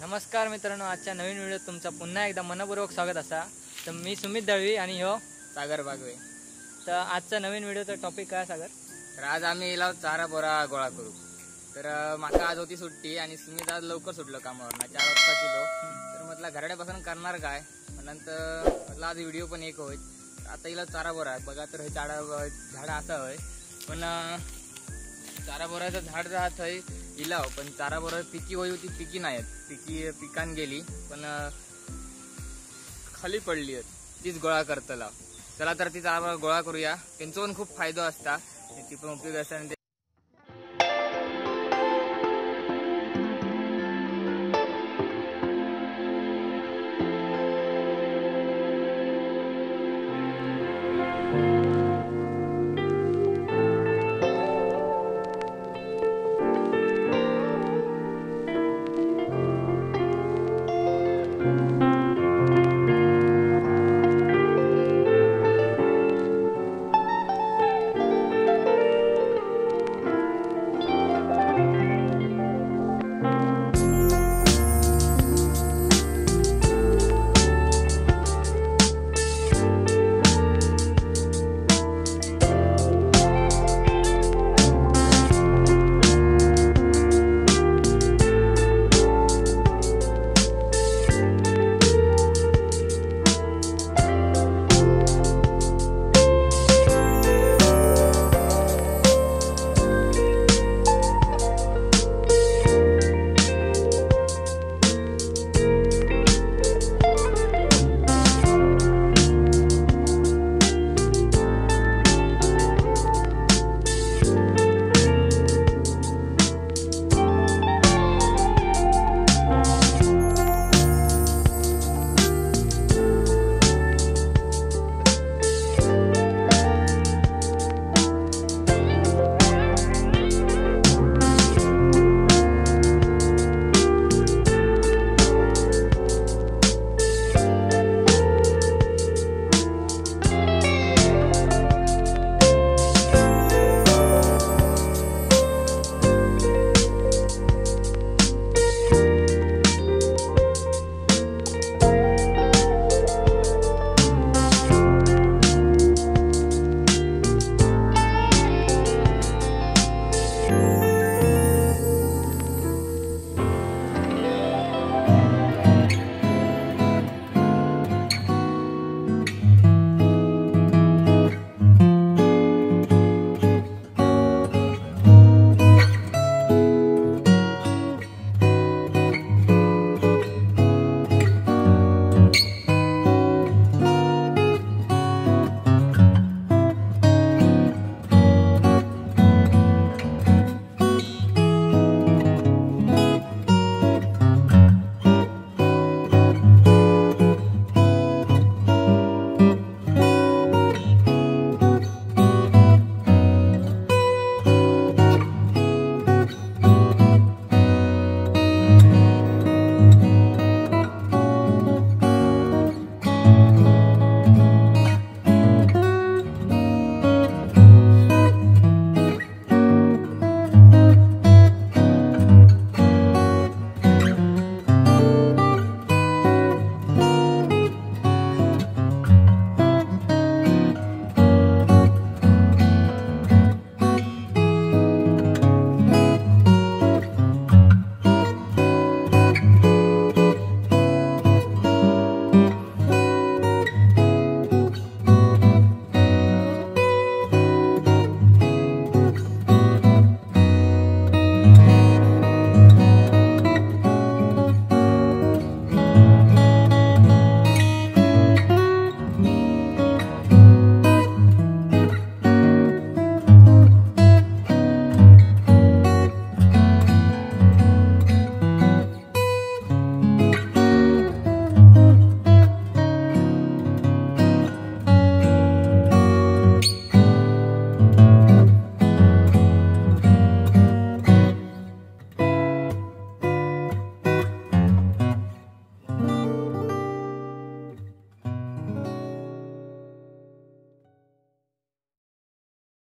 नमस्कार मित्रांनो, आजच्या नवीन व्हिडिओत तुमचं पुन्हा एकदा मनपूर्वक स्वागत असा। तर मी सुमित दळवी आणि ह्यो सागर बागवे। तर आजचा नवीन व्हिडिओचा टॉपिक काय सागर? तर आज आम्ही इला चारा बोरा गोळा करू। तर माका आज होती सुट्टी आणि सुमित आज लवकर सुटलो कामावर, 4 वाजता गेलो। तर म्हटलं घरड्यापासून करणार काय, नंतर म्हटलं आज व्हिडिओ पण एक होईल। आता इला चारा बोरा बघा, तर हे झाड असा होय, पण चारा बोराचं झाड राहत है इलाव, पण चारा बोरा पिकी होई होती, पिकी नाही पिकान गेली, पण खाली पडली आहेत, तीच गोळा करतला। चला तर ती चारा बोरा गोळा करूया, त्यांचा पण खूप फायदा असता, ती पण उपयोग असता।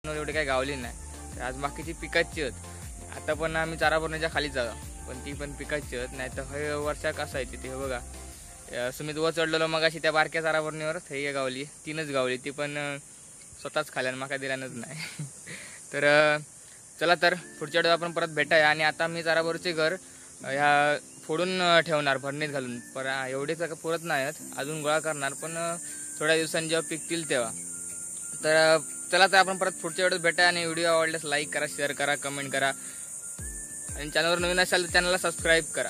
एवढे काही गावली नाही, आज बाकीची पिकाची आहेत। आता पण आम्ही चारा भरण्याच्या खाली जाऊ, पण ती पण पिकाची आहेत. नाही तर हे वर्षाक असं आहे तिथे. हे बघा सुमित वर चढलेलो मग अशी त्या बारक्या चारावरणीवर थंय गावली 3च गावली, ती पण स्वतःच खाल्यान माका दिल्यानच नाही. तर चला तर पुढच्या वेळेस आपण परत भेटाया. आणि आता मी चाराबरोबरचे घर ह्या फोडून ठेवणार भरणीत घालून. पर एवढेच पुरत नाहीत, अजून गोळा करणार, पण थोड्या दिवसांनी जेव्हा पिकतील तेव्हा. तर चला तर आपण परत पुढच्या वेळेस भेटा. आणि व्हिडिओ आवडल्यास लाईक करा, शेअर करा, कमेंट करा. आणि चॅनलवर नवीन असाल तर चॅनलला सबस्क्राईब करा.